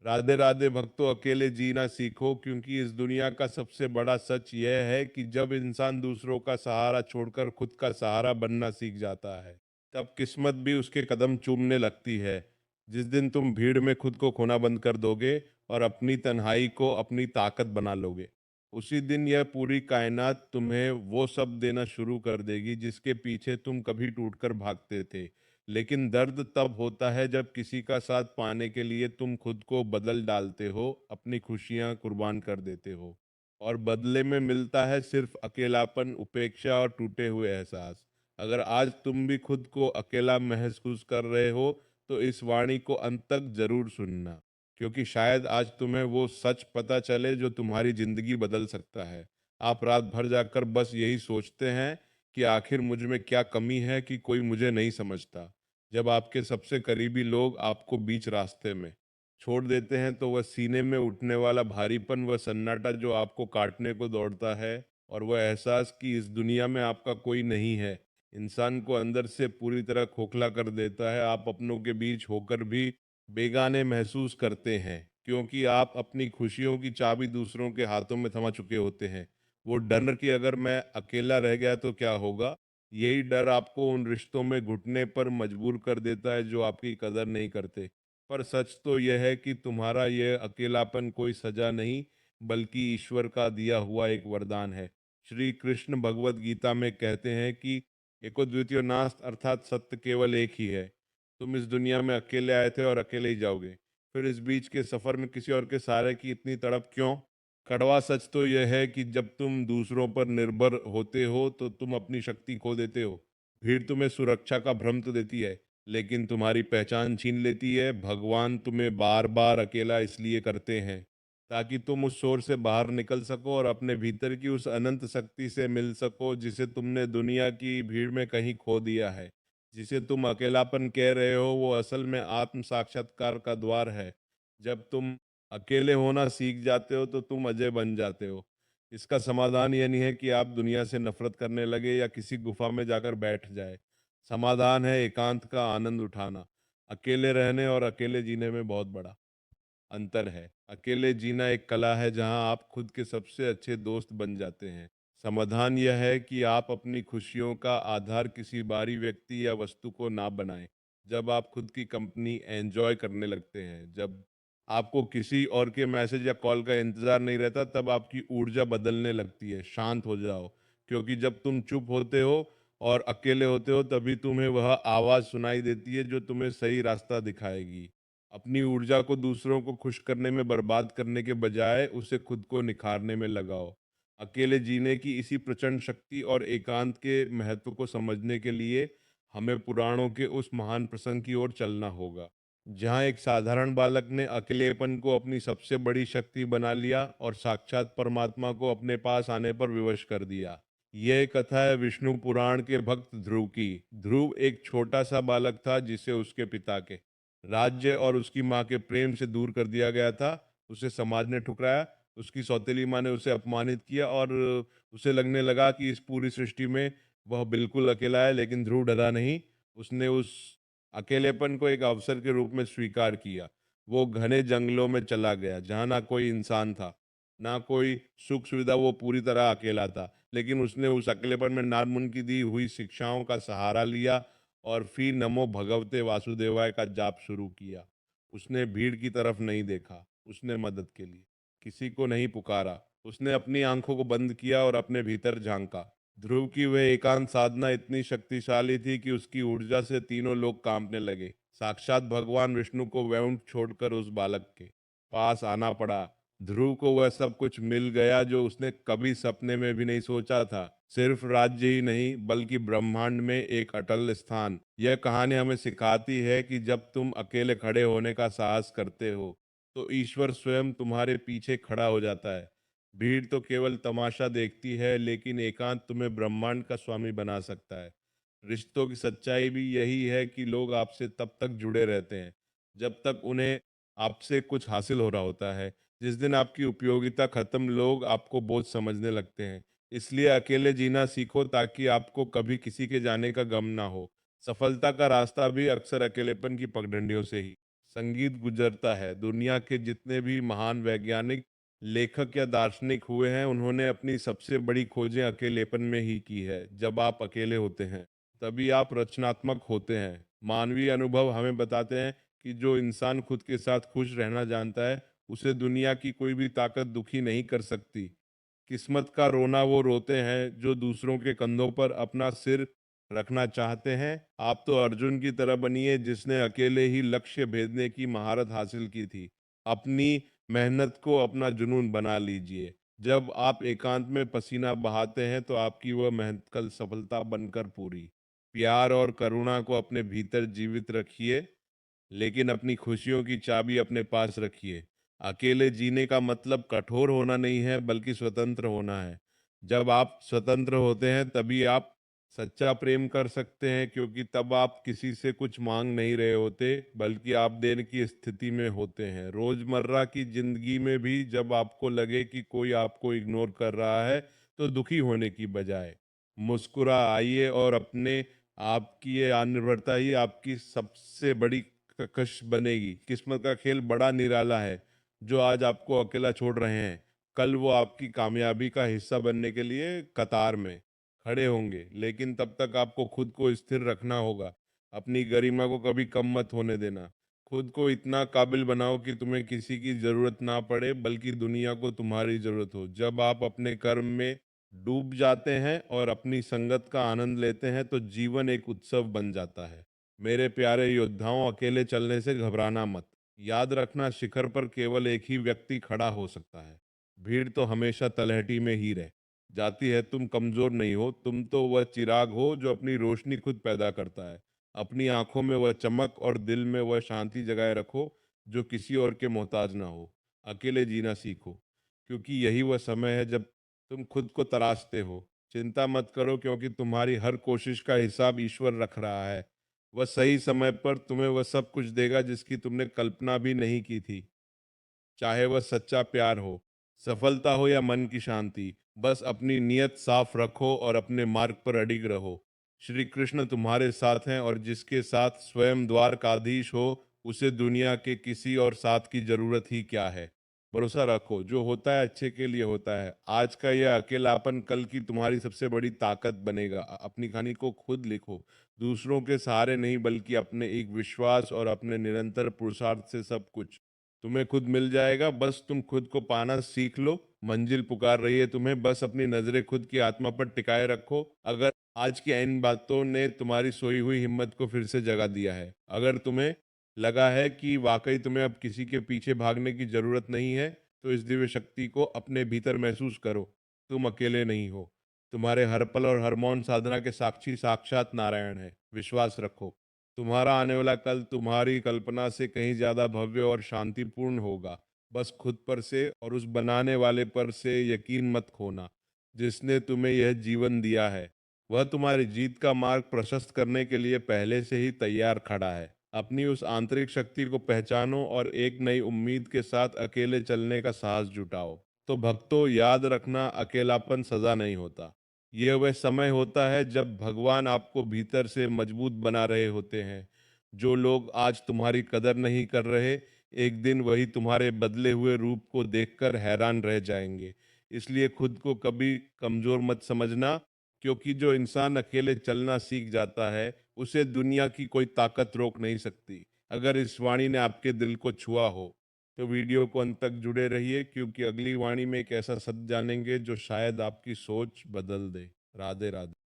राधे राधे भक्तों, अकेले जीना सीखो, क्योंकि इस दुनिया का सबसे बड़ा सच यह है कि जब इंसान दूसरों का सहारा छोड़कर खुद का सहारा बनना सीख जाता है, तब किस्मत भी उसके कदम चूमने लगती है। जिस दिन तुम भीड़ में खुद को खोना बंद कर दोगे और अपनी तन्हाई को अपनी ताकत बना लोगे, उसी दिन यह पूरी कायनात तुम्हें वो सब देना शुरू कर देगी जिसके पीछे तुम कभी टूटकर भागते थे। लेकिन दर्द तब होता है जब किसी का साथ पाने के लिए तुम खुद को बदल डालते हो, अपनी खुशियां कुर्बान कर देते हो, और बदले में मिलता है सिर्फ अकेलापन, उपेक्षा और टूटे हुए एहसास। अगर आज तुम भी खुद को अकेला महसूस कर रहे हो, तो इस वाणी को अंत तक जरूर सुनना, क्योंकि शायद आज तुम्हें वो सच पता चले जो तुम्हारी जिंदगी बदल सकता है। आप रात भर जाकर बस यही सोचते हैं कि आखिर मुझ में क्या कमी है कि कोई मुझे नहीं समझता। जब आपके सबसे करीबी लोग आपको बीच रास्ते में छोड़ देते हैं, तो वह सीने में उठने वाला भारीपन, वह सन्नाटा जो आपको काटने को दौड़ता है, और वह एहसास कि इस दुनिया में आपका कोई नहीं है, इंसान को अंदर से पूरी तरह खोखला कर देता है। आप अपनों के बीच होकर भी बेगाने महसूस करते हैं, क्योंकि आप अपनी खुशियों की चाबी दूसरों के हाथों में थमा चुके होते हैं। वो डर कि अगर मैं अकेला रह गया तो क्या होगा, यही डर आपको उन रिश्तों में घुटने पर मजबूर कर देता है जो आपकी कदर नहीं करते। पर सच तो यह है कि तुम्हारा यह अकेलापन कोई सजा नहीं, बल्कि ईश्वर का दिया हुआ एक वरदान है। श्री कृष्ण भगवत गीता में कहते हैं कि एको द्वितीय नास्त, अर्थात सत्य केवल एक ही है। तुम इस दुनिया में अकेले आए थे और अकेले ही जाओगे, फिर इस बीच के सफर में किसी और के सहारे की इतनी तड़प क्यों? कड़वा सच तो यह है कि जब तुम दूसरों पर निर्भर होते हो तो तुम अपनी शक्ति खो देते हो। भीड़ तुम्हें सुरक्षा का भ्रम तो देती है, लेकिन तुम्हारी पहचान छीन लेती है। भगवान तुम्हें बार बार अकेला इसलिए करते हैं ताकि तुम उस शोर से बाहर निकल सको और अपने भीतर की उस अनंत शक्ति से मिल सको जिसे तुमने दुनिया की भीड़ में कहीं खो दिया है। जिसे तुम अकेलापन कह रहे हो, वो असल में आत्म साक्षात्कार का द्वार है। जब तुम अकेले होना सीख जाते हो तो तुम अजय बन जाते हो। इसका समाधान ये नहीं है कि आप दुनिया से नफरत करने लगे या किसी गुफा में जाकर बैठ जाए। समाधान है एकांत का आनंद उठाना। अकेले रहने और अकेले जीने में बहुत बड़ा अंतर है। अकेले जीना एक कला है जहां आप खुद के सबसे अच्छे दोस्त बन जाते हैं। समाधान यह है कि आप अपनी खुशियों का आधार किसी बाहरी व्यक्ति या वस्तु को ना बनाएं। जब आप खुद की कंपनी एंजॉय करने लगते हैं, जब आपको किसी और के मैसेज या कॉल का इंतजार नहीं रहता, तब आपकी ऊर्जा बदलने लगती है। शांत हो जाओ, क्योंकि जब तुम चुप होते हो और अकेले होते हो, तभी तुम्हें वह आवाज़ सुनाई देती है जो तुम्हें सही रास्ता दिखाएगी। अपनी ऊर्जा को दूसरों को खुश करने में बर्बाद करने के बजाय उसे खुद को निखारने में लगाओ। अकेले जीने की इसी प्रचंड शक्ति और एकांत के महत्व को समझने के लिए हमें पुराणों के उस महान प्रसंग की ओर चलना होगा, जहाँ एक साधारण बालक ने अकेलेपन को अपनी सबसे बड़ी शक्ति बना लिया और साक्षात परमात्मा को अपने पास आने पर विवश कर दिया। यह कथा है विष्णु पुराण के भक्त ध्रुव की। ध्रुव एक छोटा सा बालक था जिसे उसके पिता के राज्य और उसकी माँ के प्रेम से दूर कर दिया गया था। उसे समाज ने ठुकराया, उसकी सौतेली माँ ने उसे अपमानित किया, और उसे लगने लगा कि इस पूरी सृष्टि में वह बिल्कुल अकेला है। लेकिन ध्रुव डरा नहीं। उसने उस अकेलेपन को एक अवसर के रूप में स्वीकार किया। वो घने जंगलों में चला गया जहाँ ना कोई इंसान था, ना कोई सुख सुविधा। वो पूरी तरह अकेला था, लेकिन उसने उस अकेलेपन में नारमुन की दी हुई शिक्षाओं का सहारा लिया और फिर नमो भगवते वासुदेवाय का जाप शुरू किया। उसने भीड़ की तरफ नहीं देखा, उसने मदद के लिए किसी को नहीं पुकारा। उसने अपनी आंखों को बंद किया और अपने भीतर झांका। ध्रुव की वह एकांत साधना इतनी शक्तिशाली थी कि उसकी ऊर्जा से तीनों लोग कांपने लगे। साक्षात भगवान विष्णु को वैकुंठ छोड़कर उस बालक के पास आना पड़ा। ध्रुव को वह सब कुछ मिल गया जो उसने कभी सपने में भी नहीं सोचा था। सिर्फ राज्य ही नहीं, बल्कि ब्रह्मांड में एक अटल स्थान। यह कहानी हमें सिखाती है कि जब तुम अकेले खड़े होने का साहस करते हो, तो ईश्वर स्वयं तुम्हारे पीछे खड़ा हो जाता है। भीड़ तो केवल तमाशा देखती है, लेकिन एकांत तुम्हें ब्रह्मांड का स्वामी बना सकता है। रिश्तों की सच्चाई भी यही है कि लोग आपसे तब तक जुड़े रहते हैं जब तक उन्हें आपसे कुछ हासिल हो रहा होता है। जिस दिन आपकी उपयोगिता खत्म, लोग आपको बोझ समझने लगते हैं। इसलिए अकेले जीना सीखो ताकि आपको कभी किसी के जाने का गम ना हो। सफलता का रास्ता भी अक्सर अकेलेपन की पगडंडियों से ही संगीत गुजरता है। दुनिया के जितने भी महान वैज्ञानिक, लेखक या दार्शनिक हुए हैं, उन्होंने अपनी सबसे बड़ी खोजें अकेलेपन में ही की है। जब आप अकेले होते हैं, तभी आप रचनात्मक होते हैं। मानवीय अनुभव हमें बताते हैं कि जो इंसान खुद के साथ खुश रहना जानता है, उसे दुनिया की कोई भी ताकत दुखी नहीं कर सकती। किस्मत का रोना वो रोते हैं जो दूसरों के कंधों पर अपना सिर रखना चाहते हैं। आप तो अर्जुन की तरह बनिए जिसने अकेले ही लक्ष्य भेदने की महारत हासिल की थी। अपनी मेहनत को अपना जुनून बना लीजिए। जब आप एकांत में पसीना बहाते हैं तो आपकी वह मेहनत कल सफलता बनकर पूरी। प्यार और करुणा को अपने भीतर जीवित रखिए, लेकिन अपनी खुशियों की चाबी अपने पास रखिए। अकेले जीने का मतलब कठोर होना नहीं है, बल्कि स्वतंत्र होना है। जब आप स्वतंत्र होते हैं, तभी आप सच्चा प्रेम कर सकते हैं, क्योंकि तब आप किसी से कुछ मांग नहीं रहे होते, बल्कि आप देने की स्थिति में होते हैं। रोजमर्रा की जिंदगी में भी जब आपको लगे कि कोई आपको इग्नोर कर रहा है, तो दुखी होने की बजाय मुस्कुरा आइए और अपने आपकी ये आत्मनिर्भरता ही आपकी सबसे बड़ी कश बनेगी। किस्मत का खेल बड़ा निराला है। जो आज आपको अकेला छोड़ रहे हैं, कल वो आपकी कामयाबी का हिस्सा बनने के लिए कतार में खड़े होंगे। लेकिन तब तक आपको खुद को स्थिर रखना होगा। अपनी गरिमा को कभी कम मत होने देना। खुद को इतना काबिल बनाओ कि तुम्हें किसी की जरूरत ना पड़े, बल्कि दुनिया को तुम्हारी जरूरत हो। जब आप अपने कर्म में डूब जाते हैं और अपनी संगत का आनंद लेते हैं, तो जीवन एक उत्सव बन जाता है। मेरे प्यारे योद्धाओं, अकेले चलने से घबराना मत। याद रखना, शिखर पर केवल एक ही व्यक्ति खड़ा हो सकता है। भीड़ तो हमेशा तलहटी में ही रह जाती है। तुम कमजोर नहीं हो, तुम तो वह चिराग हो जो अपनी रोशनी खुद पैदा करता है। अपनी आंखों में वह चमक और दिल में वह शांति जगाए रखो जो किसी और के मोहताज ना हो। अकेले जीना सीखो, क्योंकि यही वह समय है जब तुम खुद को तराशते हो। चिंता मत करो, क्योंकि तुम्हारी हर कोशिश का हिसाब ईश्वर रख रहा है। वह सही समय पर तुम्हें वह सब कुछ देगा जिसकी तुमने कल्पना भी नहीं की थी। चाहे वह सच्चा प्यार हो, सफलता हो या मन की शांति, बस अपनी नीयत साफ रखो और अपने मार्ग पर अडिग रहो। श्री कृष्ण तुम्हारे साथ हैं, और जिसके साथ स्वयं द्वारकाधीश हो, उसे दुनिया के किसी और साथ की जरूरत ही क्या है। भरोसा रखो, जो होता है अच्छे के लिए होता है। आज का यह अकेलापन कल की तुम्हारी सबसे बड़ी ताकत बनेगा। अपनी कहानी को खुद लिखो, दूसरों के सहारे नहीं, बल्कि अपने एक विश्वास और अपने निरंतर पुरुषार्थ से सब कुछ तुम्हें खुद मिल जाएगा। बस तुम खुद को पाना सीख लो। मंजिल पुकार रही है तुम्हें, बस अपनी नजरें खुद की आत्मा पर टिकाए रखो। अगर आज की इन बातों ने तुम्हारी सोई हुई हिम्मत को फिर से जगा दिया है, अगर तुम्हें लगा है कि वाकई तुम्हें अब किसी के पीछे भागने की जरूरत नहीं है, तो इस दिव्य शक्ति को अपने भीतर महसूस करो। तुम अकेले नहीं हो। तुम्हारे हर पल और हर मौन साधना के साक्षी साक्षात नारायण है। विश्वास रखो, तुम्हारा आने वाला कल तुम्हारी कल्पना से कहीं ज्यादा भव्य और शांतिपूर्ण होगा। बस खुद पर से और उस बनाने वाले पर से यकीन मत खोना, जिसने तुम्हें यह जीवन दिया है। वह तुम्हारी जीत का मार्ग प्रशस्त करने के लिए पहले से ही तैयार खड़ा है। अपनी उस आंतरिक शक्ति को पहचानो और एक नई उम्मीद के साथ अकेले चलने का साहस जुटाओ। तो भक्तों, याद रखना, अकेलापन सजा नहीं होता। यह वह समय होता है जब भगवान आपको भीतर से मजबूत बना रहे होते हैं। जो लोग आज तुम्हारी कदर नहीं कर रहे, एक दिन वही तुम्हारे बदले हुए रूप को देखकर हैरान रह जाएंगे। इसलिए खुद को कभी कमजोर मत समझना, क्योंकि जो इंसान अकेले चलना सीख जाता है, उसे दुनिया की कोई ताकत रोक नहीं सकती। अगर इस वाणी ने आपके दिल को छुआ हो, तो वीडियो को अंत तक जुड़े रहिए, क्योंकि अगली वाणी में एक ऐसा सत्य जानेंगे जो शायद आपकी सोच बदल दे। राधे राधे।